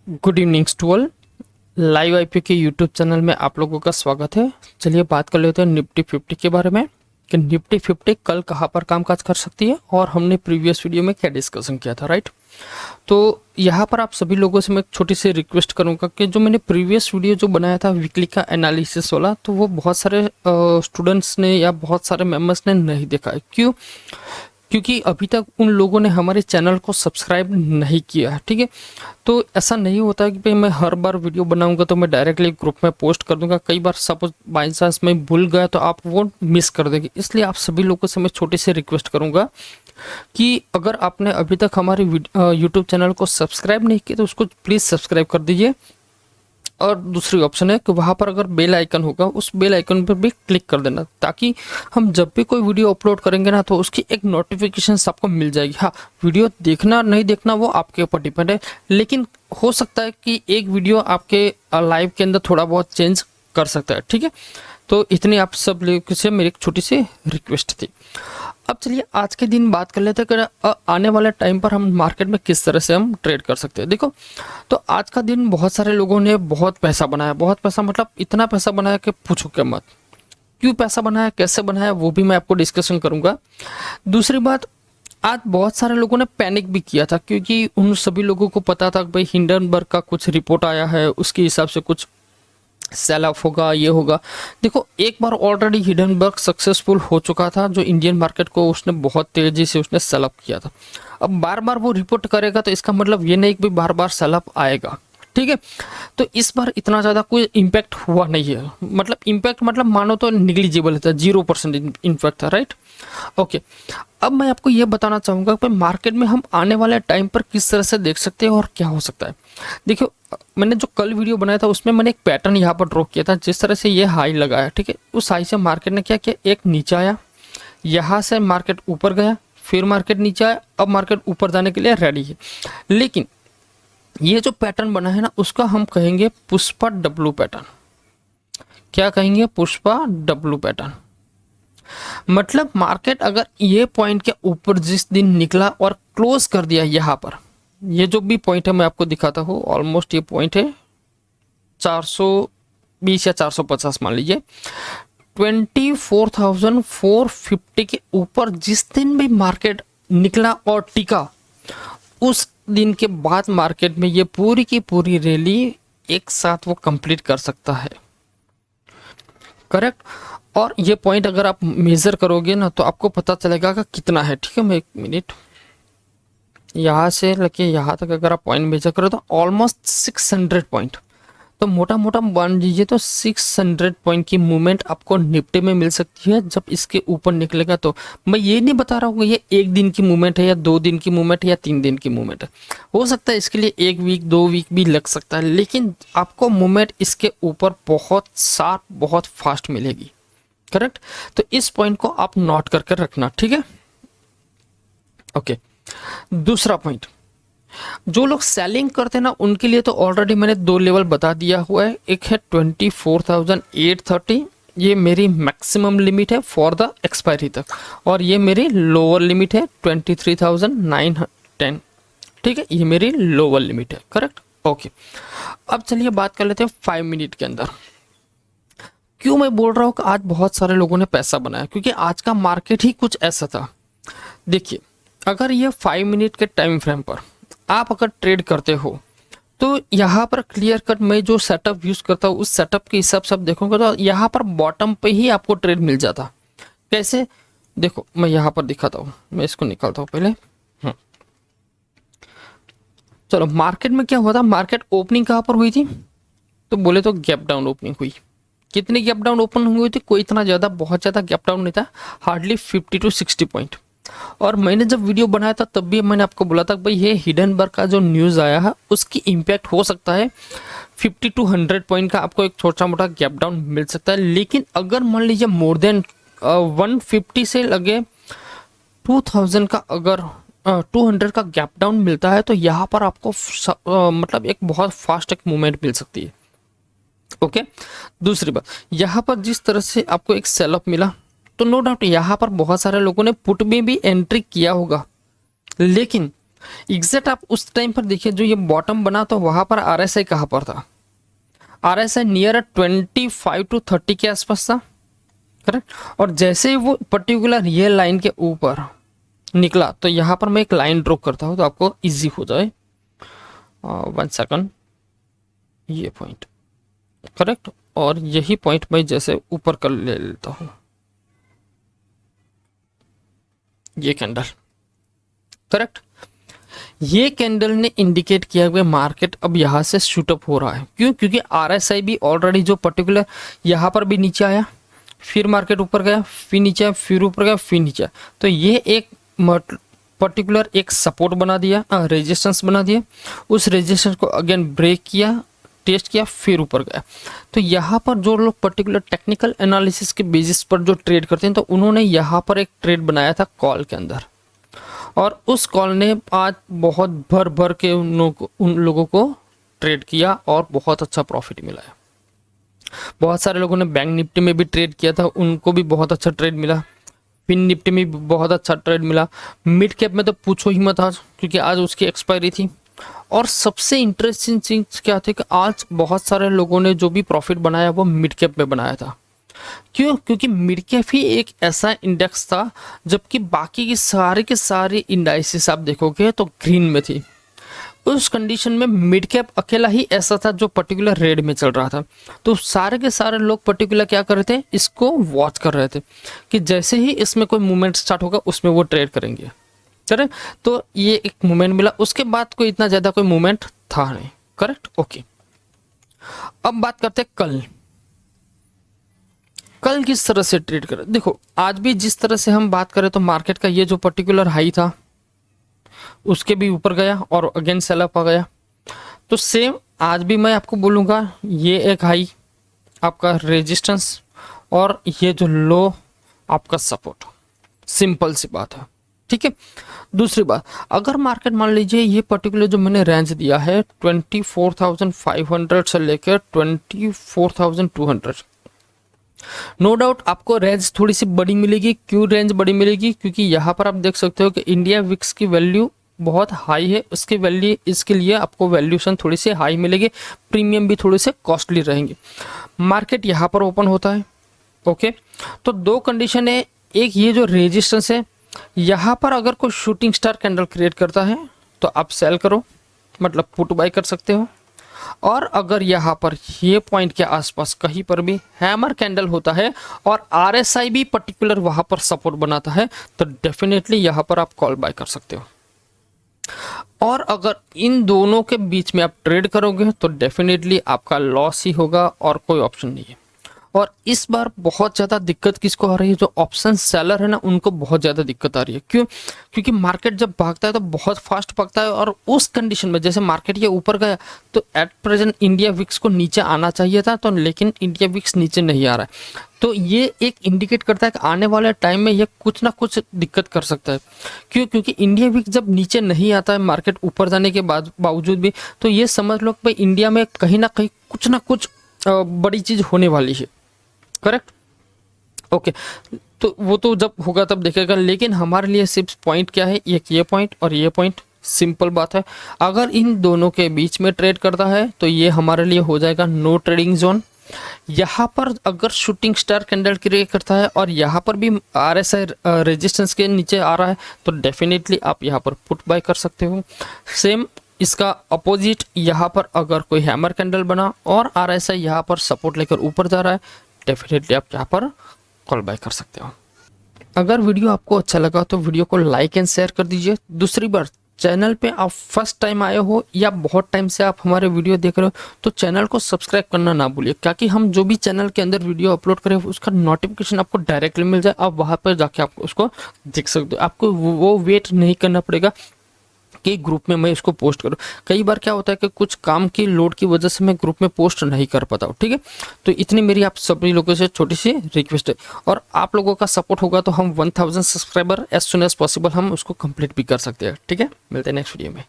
Good evening to all. Live IPO के YouTube channel में आप लोगों का स्वागत है। चलिए बात कर लेते हैं निफ्टी 50 के बारे में कि निफ्टी 50 कल कहाँ पर कामकाज कर सकती है और हमने प्रीवियस वीडियो में क्या डिस्कशन किया था, राइट। तो यहाँ पर आप सभी लोगों से मैं एक छोटी सी रिक्वेस्ट करूँगा कि जो मैंने प्रीवियस वीडियो जो बनाया था वीकली का एनालिसिस वाला, तो वो बहुत सारे स्टूडेंट्स ने या बहुत सारे मेम्बर्स ने नहीं देखा है। क्यों? क्योंकि अभी तक उन लोगों ने हमारे चैनल को सब्सक्राइब नहीं किया है, ठीक है। तो ऐसा नहीं होता है कि भाई मैं हर बार वीडियो बनाऊंगा तो मैं डायरेक्टली ग्रुप में पोस्ट कर दूंगा। कई बार सपोज बाई चांस मैं भूल गया तो आप वो मिस कर देंगे। इसलिए आप सभी लोगों से मैं छोटी सी रिक्वेस्ट करूंगा कि अगर आपने अभी तक हमारे यूट्यूब चैनल को सब्सक्राइब नहीं किया तो उसको प्लीज़ सब्सक्राइब कर दीजिए। और दूसरी ऑप्शन है कि वहाँ पर अगर बेल आइकन होगा उस बेल आइकन पर भी क्लिक कर देना, ताकि हम जब भी कोई वीडियो अपलोड करेंगे ना तो उसकी एक नोटिफिकेशन आपको मिल जाएगी। हाँ, वीडियो देखना नहीं देखना वो आपके ऊपर डिपेंड है, लेकिन हो सकता है कि एक वीडियो आपके लाइव के अंदर थोड़ा बहुत चेंज कर सकता है, ठीक है। तो इतनी आप सब लोगों से मेरी एक छोटी सी रिक्वेस्ट थी। अब चलिए आज के दिन बात कर लेते हैं कि आने वाले टाइम पर हम मार्केट में किस तरह से हम ट्रेड कर सकते हैं। देखो, तो आज का दिन बहुत सारे लोगों ने बहुत पैसा बनाया। बहुत पैसा मतलब इतना पैसा बनाया कि पूछो क्या मत। क्यों पैसा बनाया, कैसे बनाया, वो भी मैं आपको डिस्कशन करूंगा। दूसरी बात, आज बहुत सारे लोगों ने पैनिक भी किया था क्योंकि उन सभी लोगों को पता था कि भाई हिंडनबर्ग का कुछ रिपोर्ट आया है, उसके हिसाब से कुछ सेल ऑफ होगा, ये होगा। देखो, एक बार ऑलरेडी हिंडनबर्ग सक्सेसफुल हो चुका था, जो इंडियन मार्केट को उसने बहुत तेजी से उसने सेल ऑफ किया था। अब बार बार वो रिपोर्ट करेगा तो इसका मतलब ये नहीं कि बार बार सेल ऑफ आएगा, ठीक है। तो इस बार इतना ज़्यादा कोई इम्पैक्ट हुआ नहीं है। मतलब इम्पैक्ट मतलब मानो तो निग्लिजिबल था, 0% इम्पैक्ट था, राइट। ओके, अब मैं आपको ये बताना चाहूँगा कि मार्केट में हम आने वाले टाइम पर किस तरह से देख सकते हैं और क्या हो सकता है। देखियो, मैंने जो कल वीडियो बनाया था उसमें मैंने एक पैटर्न यहाँ पर ड्रॉ किया था। जिस तरह से ये हाई लगाया, ठीक है, उस हाई से मार्केट ने क्या किया, एक नीचे आया, यहाँ से मार्केट ऊपर गया, फिर मार्केट नीचे आया, अब मार्केट ऊपर जाने के लिए रेडी है। लेकिन ये जो पैटर्न बना है ना, उसका हम कहेंगे पुष्पा डब्लू पैटर्न। क्या कहेंगे? Pushpa W pattern. मतलब मार्केट अगर ये पॉइंट के ऊपर जिस दिन निकला और क्लोज कर दिया, यहाँ पर ये जो भी पॉइंट है मैं आपको दिखाता हूँ, ऑलमोस्ट ये पॉइंट है 420 या 450 मान लीजिए। 24,450 के ऊपर जिस दिन भी मार्केट निकला और टिका, उस दिन के बाद मार्केट में ये पूरी की पूरी रैली एक साथ वो कंप्लीट कर सकता है, करेक्ट। और ये पॉइंट अगर आप मेजर करोगे ना तो आपको पता चलेगा कि कितना है, ठीक है। मैं एक मिनट, यहाँ से लेके यहाँ तक अगर आप पॉइंट मेजर करो तो ऑलमोस्ट 600 पॉइंट, तो मोटा मोटा मान लीजिए तो 600 पॉइंट की मूवमेंट आपको निफ्टी में मिल सकती है जब इसके ऊपर निकलेगा। तो मैं ये नहीं बता रहा हूँ ये एक दिन की मूवमेंट है या 2 दिन की मूवमेंट है या 3 दिन की मूवमेंट है। हो सकता है इसके लिए 1 वीक 2 वीक भी लग सकता है, लेकिन आपको मूवमेंट इसके ऊपर बहुत शार्प बहुत फास्ट मिलेगी, करेक्ट। तो इस पॉइंट को आप नोट करके रखना, ठीक है। ओके, दूसरा पॉइंट, जो लोग सेलिंग करते हैं ना उनके लिए तो ऑलरेडी मैंने 2 लेवल बता दिया हुआ है। एक है 24,830, ये मेरी मैक्सिमम लिमिट है फॉर द एक्सपायरी तक, और ये मेरी लोअर लिमिट है 23,910, ठीक है। ये मेरी लोअर लिमिट है, करेक्ट। ओके, अब चलिए बात कर लेते हैं 5 मिनट के अंदर। क्यों मैं बोल रहा हूँ कि आज बहुत सारे लोगों ने पैसा बनाया, क्योंकि आज का मार्केट ही कुछ ऐसा था। देखिए, अगर ये 5 मिनट के टाइम फ्रेम पर आप अगर ट्रेड करते हो तो यहाँ पर क्लियर कट मैं जो सेटअप यूज करता हूँ उस सेटअप के हिसाब से आप देखोगे तो यहाँ पर बॉटम पे ही आपको ट्रेड मिल जाता। कैसे? देखो, मैं यहाँ पर दिखाता हूँ, मैं इसको निकालता हूँ पहले। चलो, मार्केट में क्या हुआ था, मार्केट ओपनिंग कहाँ पर हुई थी, तो बोले तो गैप डाउन ओपनिंग हुई। कितनी गैप डाउन ओपन हुई थी? कोई इतना ज़्यादा बहुत ज़्यादा गैप डाउन नहीं था, हार्डली 50 to 60 पॉइंट। और मैंने जब वीडियो बनाया था तब भी मैंने आपको बोला था कि भाई ये हिडनबर्ग का जो न्यूज़ आया है उसकी इम्पैक्ट हो सकता है 50 to 100 पॉइंट का, आपको एक छोटा मोटा गैप डाउन मिल सकता है। लेकिन अगर मान लीजिए मोर देन 150 से लगे 2000 का अगर 200 का गैप डाउन मिलता है तो यहाँ पर आपको मतलब एक बहुत फास्ट एक मूवमेंट मिल सकती है। ओके, दूसरी बात, यहाँ पर जिस तरह से आपको एक सेल ऑफ मिला तो नो डाउट यहाँ पर बहुत सारे लोगों ने पुट में भी एंट्री किया होगा, लेकिन एग्जैक्ट आप उस टाइम पर देखिए जो ये बॉटम बना तो वहां पर RSI कहाँ पर था, RSI नियर 25 to 30 के आसपास था, करेक्ट। और जैसे ही वो पर्टिकुलर ये लाइन के ऊपर निकला तो यहाँ पर मैं एक लाइन ड्रॉ करता हूँ तो आपको इजी हो जाए। 1 सेकंड, ये पॉइंट, करेक्ट। और यही पॉइंट मैं जैसे ऊपर कर ले लेता हूँ, ये कैंडल, करेक्ट। ये कैंडल ने इंडिकेट किया कि मार्केट अब यहाँ से शूटअप हो रहा है। क्यों? क्योंकि RSI भी ऑलरेडी जो पर्टिकुलर यहाँ पर भी नीचे आया, फिर मार्केट ऊपर गया, फिर नीचे आया, फिर ऊपर गया, फिर नीचे आया। तो ये एक पर्टिकुलर एक सपोर्ट बना दिया, रेजिस्टेंस बना दिया। उस रेजिस्टेंस को अगेन ब्रेक किया, टेस्ट किया, फिर ऊपर गया। तो यहाँ पर जो लोग पर्टिकुलर टेक्निकल एनालिसिस के बेसिस पर जो ट्रेड करते हैं तो उन्होंने यहाँ पर एक ट्रेड बनाया था कॉल के अंदर, और उस कॉल ने आज बहुत भर भर के उन लोगों को ट्रेड किया और बहुत अच्छा प्रॉफिट मिला है। बहुत सारे लोगों ने बैंक निफ्टी में भी ट्रेड किया था, उनको भी बहुत अच्छा ट्रेड मिला। फिन निफ्टी में भी बहुत अच्छा ट्रेड मिला। मिड कैप में तो पूछो ही मत आज, क्योंकि आज उसकी एक्सपायरी थी। और सबसे इंटरेस्टिंग चीज क्या थी कि आज बहुत सारे लोगों ने जो भी प्रॉफिट बनाया वो मिड कैप में बनाया था। क्यों? क्योंकि मिड कैप ही एक ऐसा इंडेक्स था, जबकि बाकी के सारे इंडाइसिस आप देखोगे तो ग्रीन में थी। उस कंडीशन में मिड कैप अकेला ही ऐसा था जो पर्टिकुलर रेड में चल रहा था। तो सारे के सारे लोग पर्टिकुलर क्या कर रहे थे, इसको वॉच कर रहे थे कि जैसे ही इसमें कोई मूवमेंट स्टार्ट होगा उसमें वो ट्रेड करेंगे, करेक्ट। तो ये एक मूवमेंट मिला, उसके बाद कोई इतना ज्यादा कोई मूवमेंट था नहीं, करेक्ट, ओके। अब बात करते हैं कल किस तरह से ट्रेड करें। देखो आज भी जिस तरह से हम बात करें तो मार्केट का ये जो पर्टिकुलर हाई था उसके भी ऊपर गया और अगेन सेल अप आ गया। तो सेम आज भी मैं आपको बोलूँगा, ये एक हाई आपका रेजिस्टेंस और ये जो लो आपका सपोर्ट, सिंपल सी बात है, ठीक है। दूसरी बात, अगर मार्केट मान लीजिए ये पर्टिकुलर जो मैंने रेंज दिया है 24,500 से लेकर 24,200, नो डाउट आपको रेंज थोड़ी सी बड़ी मिलेगी। क्यों रेंज बड़ी मिलेगी? क्योंकि यहाँ पर आप देख सकते हो कि इंडिया विक्स की वैल्यू बहुत हाई है, उसके वैल्यू इसके लिए आपको वैल्यूशन थोड़ी सी हाई मिलेगी, प्रीमियम भी थोड़े से कॉस्टली रहेंगे। मार्केट यहाँ पर ओपन होता है, ओके। तो दो कंडीशन है, एक ये जो रेजिस्टेंस है यहाँ पर अगर कोई शूटिंग स्टार कैंडल क्रिएट करता है तो आप सेल करो, मतलब पुट बाय कर सकते हो। और अगर यहाँ पर ये पॉइंट के आसपास कहीं पर भी हैमर कैंडल होता है और RSI भी पर्टिकुलर वहां पर सपोर्ट बनाता है तो डेफिनेटली यहाँ पर आप कॉल बाय कर सकते हो। और अगर इन दोनों के बीच में आप ट्रेड करोगे तो डेफिनेटली आपका लॉस ही होगा और कोई ऑप्शन नहीं है। और इस बार बहुत ज़्यादा दिक्कत किसको आ रही है, जो ऑप्शन सेलर है ना उनको बहुत ज़्यादा दिक्कत आ रही है। क्यों? क्योंकि मार्केट जब भागता है तो बहुत फास्ट भागता है, और उस कंडीशन में जैसे मार्केट ये ऊपर गया तो एट प्रेजेंट इंडिया विक्स को नीचे आना चाहिए था, तो लेकिन इंडिया विक्स नीचे नहीं आ रहा है। तो ये एक इंडिकेट करता है कि आने वाले टाइम में ये कुछ ना कुछ दिक्कत कर सकता है। क्यों? क्योंकि इंडिया विक्स जब नीचे नहीं आता है मार्केट ऊपर जाने के बावजूद भी, तो ये समझ लो कि इंडिया में कहीं ना कहीं कुछ ना कुछ बड़ी चीज़ होने वाली है, करेक्ट, ओके। तो वो तो जब होगा तब देखेगा, लेकिन हमारे लिए सिर्फ पॉइंट क्या है, एक ये पॉइंट और ये पॉइंट, सिंपल बात है। अगर इन दोनों के बीच में ट्रेड करता है तो ये हमारे लिए हो जाएगा नो ट्रेडिंग जोन। यहाँ पर अगर शूटिंग स्टार कैंडल क्रिएट करता है और यहाँ पर भी RSI रेजिस्टेंस के नीचे आ रहा है तो डेफिनेटली आप यहाँ पर पुट बाय कर सकते हो। सेम इसका अपोजिट, यहाँ पर अगर कोई हैमर कैंडल बना और RSI यहाँ पर सपोर्ट लेकर ऊपर जा रहा है, डेफिनेटली आप यहाँ पर कॉल बाय कर सकते हो। अगर वीडियो आपको अच्छा लगा तो वीडियो को लाइक एंड शेयर कर दीजिए। दूसरी बार, चैनल पे आप फर्स्ट टाइम आए हो या बहुत टाइम से आप हमारे वीडियो देख रहे हो तो चैनल को सब्सक्राइब करना ना भूलिए, ताकि हम जो भी चैनल के अंदर वीडियो अपलोड करें उसका नोटिफिकेशन आपको डायरेक्टली मिल जाए। आप वहाँ पर जाके आप उसको देख सकते हो, आपको वो वेट नहीं करना पड़ेगा कि ग्रुप में मैं इसको पोस्ट करूं। कई बार क्या होता है कि कुछ काम की लोड की वजह से मैं ग्रुप में पोस्ट नहीं कर पाता हूं, ठीक है। तो इतनी मेरी आप सभी लोगों से छोटी सी रिक्वेस्ट है, और आप लोगों का सपोर्ट होगा तो हम 1000 subscriber as soon as possible हम उसको कंप्लीट भी कर सकते हैं, ठीक है। मिलते हैं नेक्स्ट वीडियो में।